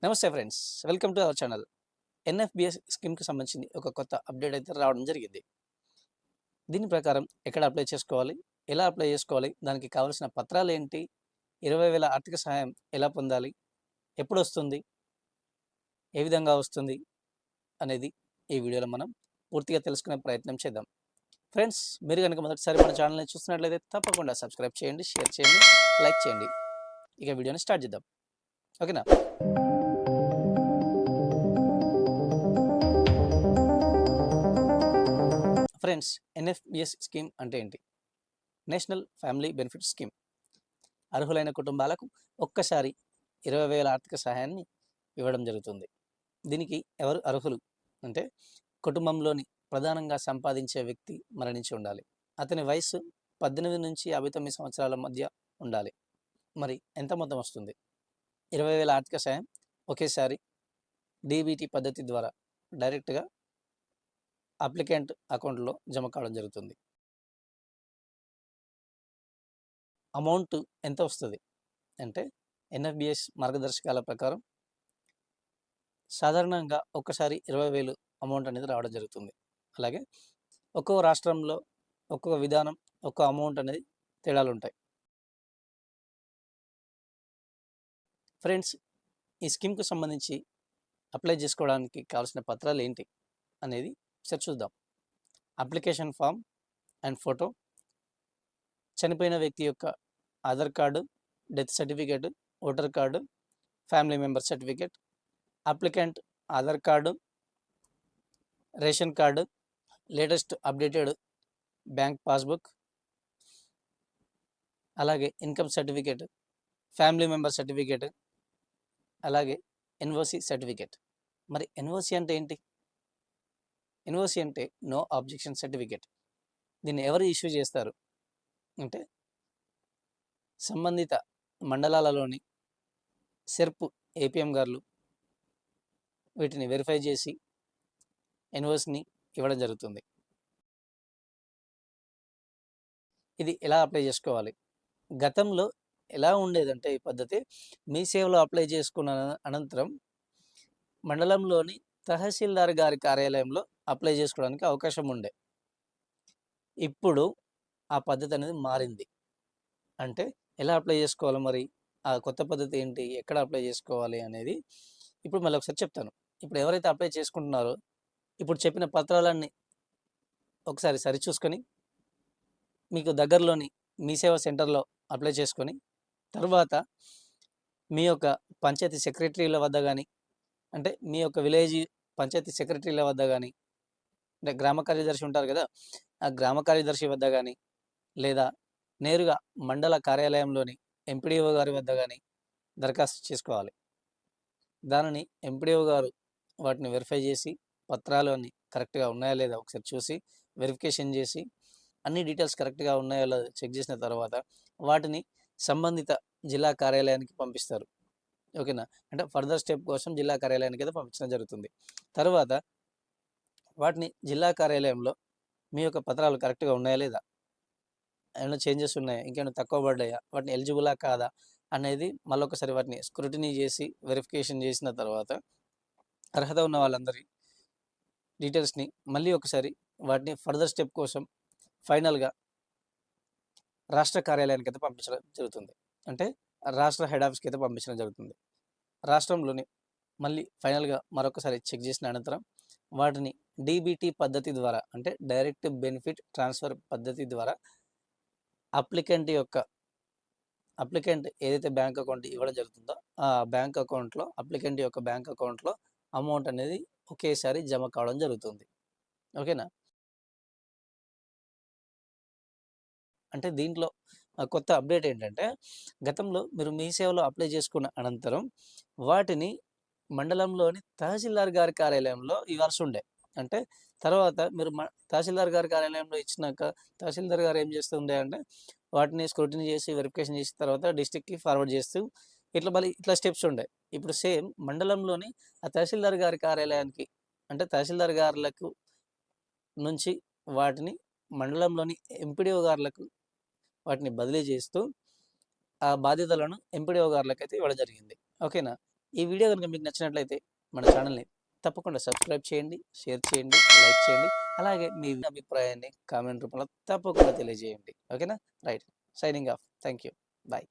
నమస్తే friends, welcome to our channel. NFBS స్కీమ్కి సంబంధించి ఒక కొత్త అప్డేట్ అయితే రావడం జరిగింది. దీని ప్రకారం ఎక్కడ అప్లై చేసుకోవాలి, ఎలా అప్లై చేసుకోవాలి, దానికి కావాల్సిన పత్రాలు ఏంటి, 20,000 ఆర్థిక సహాయం ఎలా పొందాలి, ఎప్పుడు వస్తుంది, ఏ విధంగా వస్తుంది అనేది ఈ వీడియోలో మనం పూర్తిగా తెలుసుకునే ప్రయత్నం చేద్దాం. ఫ్రెండ్స్, మీరు కనుక మొదటిసారి మన ఛానల్ని చూస్తున్నట్లయితే తప్పకుండా సబ్స్క్రైబ్ చేయండి, షేర్ చేయండి, లైక్ చేయండి. ఇక వీడియోని స్టార్ట్ చేద్దాం. ఓకేనా? ఫ్రెండ్స్, ఎన్ఎఫ్బిఎస్ స్కీమ్ అంటే ఏంటి? National family benefit scheme. అర్హులైన కుటుంబాలకు ఒక్కసారి 20,000 ఆర్థిక సహాయాన్ని ఇవ్వడం జరుగుతుంది. దీనికి ఎవరు అర్హులు అంటే, కుటుంబంలోని ప్రధానంగా సంపాదించే వ్యక్తి మరణించి ఉండాలి. అతని వయసు 18 నుంచి 59 సంవత్సరాల మధ్య ఉండాలి. మరి ఎంత మొత్తం వస్తుంది? 20,000 ఆర్థిక సహాయం ఒకేసారి డీబీటీ పద్ధతి ద్వారా డైరెక్ట్గా అప్లికెంట్ అకౌంట్లో జమ కావడం జరుగుతుంది. అమౌంట్ ఎంత వస్తుంది అంటే, ఎన్ఎఫ్బిఎస్ మార్గదర్శకాల ప్రకారం సాధారణంగా ఒక్కసారి 20,000 అమౌంట్ అనేది రావడం జరుగుతుంది. అలాగే ఒక్కో రాష్ట్రంలో ఒక్కొక్క విధానం, ఒక్కో అమౌంట్ అనేది తేడాలు ఉంటాయి. ఫ్రెండ్స్, ఈ స్కీమ్కి సంబంధించి అప్లై చేసుకోవడానికి కావాల్సిన పత్రాలు ఏంటి అనేది ఒకసారి చూద్దాం. అప్లికేషన్ ఫామ్ అండ్ ఫోటో, చనిపోయిన వ్యక్తి యొక్క Aadhaar card, death certificate, voter card, family member certificate, applicant Aadhaar card, ration card, latest updated bank passbook, అలాగే income certificate, family member certificate, అలాగే ఎన్ఓసి సర్టిఫికేట్. మరి ఎన్ఓసి అంటే ఏంటి? ఎన్ఓసి అంటే నో ఆబ్జెక్షన్ సర్టిఫికేట్. దీన్ని ఎవరు ఇష్యూ చేస్తారు అంటే, సంబంధిత మండలాలలోని సెర్ప్ ఏపీఎం గారు వీటిని వెరిఫై చేసి ఎన్ఓసిని ఇవ్వడం జరుగుతుంది. ఇది ఎలా అప్లై చేసుకోవాలి? గతంలో ఎలా ఉండేదంటే ఈ పద్ధతి, మీ సేవలో అప్లై చేసుకున్న అనంతరం మండలంలోని తహసీల్దార్ గారి కార్యాలయంలో అప్లై చేసుకోవడానికి అవకాశం ఉండే. ఇప్పుడు ఆ పద్ధతి అనేది మారింది. అంటే ఎలా అప్లై చేసుకోవాలి, మరి ఆ కొత్త పద్ధతి ఏంటి, ఎక్కడ అప్లై చేసుకోవాలి అనేది ఇప్పుడు మళ్ళీ ఒకసారి చెప్తాను. ఇప్పుడు ఎవరైతే అప్లై చేసుకుంటున్నారో, ఇప్పుడు చెప్పిన పత్రాలన్నీ ఒకసారి సరిచూసుకొని మీకు దగ్గరలోని మీ సేవా సెంటర్లో అప్లై చేసుకొని, తర్వాత మీ యొక్క పంచాయతీ సెక్రటరీల వద్ద కానీ, అంటే మీ యొక్క విలేజ్ పంచాయతీ సెక్రటరీల వద్ద కానీ, అంటే గ్రామ కార్యదర్శి ఉంటారు కదా, ఆ గ్రామ కార్యదర్శి వద్ద కానీ, లేదా నేరుగా మండల కార్యాలయంలోని ఎంపీడీఓ గారి వద్ద కానీ దరఖాస్తు చేసుకోవాలి. దానిని ఎంపీడీఓ గారు వాటిని వెరిఫై చేసి, పత్రాలు అన్నీ కరెక్ట్గా ఉన్నాయా లేదా ఒకసారి చూసి వెరిఫికేషన్ చేసి, అన్ని డీటెయిల్స్ కరెక్ట్గా ఉన్నాయో లేదో చెక్ చేసిన తర్వాత వాటిని సంబంధిత జిల్లా కార్యాలయానికి పంపిస్తారు. ఓకేనా? అంటే ఫర్దర్ స్టెప్ కోసం జిల్లా కార్యాలయానికి అయితే పంపించడం జరుగుతుంది. తర్వాత వాటిని జిల్లా కార్యాలయంలో మీ యొక్క పత్రాలు కరెక్ట్గా ఉన్నాయా లేదా, ఏమైనా చేంజెస్ ఉన్నాయా, ఇంకేమైనా తక్కువ పడ్డాయా, వాటిని ఎలిజిబులా కాదా అనేది మళ్ళొకసారి వాటిని స్క్రూటినీ చేసి వెరిఫికేషన్ చేసిన తర్వాత అర్హత ఉన్న వాళ్ళందరి డీటెయిల్స్ని మళ్ళీ ఒకసారి వాటిని ఫర్దర్ స్టెప్ కోసం ఫైనల్గా రాష్ట్ర కార్యాలయానికి అయితే పంపించడం జరుగుతుంది. అంటే రాష్ట్ర హెడ్ ఆఫీస్కి అయితే పంపించడం జరుగుతుంది. రాష్ట్రంలోని మళ్ళీ ఫైనల్గా మరొకసారి చెక్ చేసిన అనంతరం వాటిని డీబీటీ పద్ధతి ద్వారా, అంటే డైరెక్ట్ బెనిఫిట్ ట్రాన్స్ఫర్ పద్ధతి ద్వారా అప్లికెంట్ ఏదైతే బ్యాంక్ అకౌంట్ ఇవ్వడం జరుగుతుందో ఆ బ్యాంక్ అకౌంట్లో, అప్లికెంట్ యొక్క బ్యాంక్ అకౌంట్లో అమౌంట్ అనేది ఒకేసారి జమ కావడం జరుగుతుంది. ఓకేనా? అంటే దీంట్లో కొత్త అప్డేట్ ఏంటంటే, గతంలో మీరు మీ సేవలో అప్లై చేసుకున్న అనంతరం వాటిని మండలంలోని తహసీల్దార్ గారి కార్యాలయంలో ఇవ్వాల్సి ఉండే. అంటే తర్వాత మీరు తహసీల్దార్ గారి కార్యాలయంలో ఇచ్చినాక తహసీల్దార్ గారు ఏం చేస్తుండే అంటే, వాటిని స్క్రూటినీ చేసి వెరిఫికేషన్ చేసిన తర్వాత డిస్ట్రిక్ట్కి ఫార్వర్డ్ చేస్తూ ఇట్లా స్టెప్స్ ఉండే. ఇప్పుడు సేమ్ మండలంలోని ఆ తహసీల్దార్ గారి కార్యాలయానికి, అంటే తహసీల్దార్ గారులకు నుంచి వాటిని మండలంలోని ఎంపీడీఓ గారులకు వాటిని బదిలీ చేస్తూ ఆ బాధ్యతలను ఎంపీడీఓ గారులకైతే ఇవ్వడం జరిగింది. ఓకేనా? ఈ వీడియో కనుక మీకు నచ్చినట్లయితే మన ఛానల్ని తప్పకుండా సబ్స్క్రైబ్ చేయండి, షేర్ చేయండి, లైక్ చేయండి. అలాగే మీ అభిప్రాయాన్ని కామెంట్ రూపంలో తప్పకుండా తెలియజేయండి. ఓకేనా? Right. Signing off. Thank you. Bye.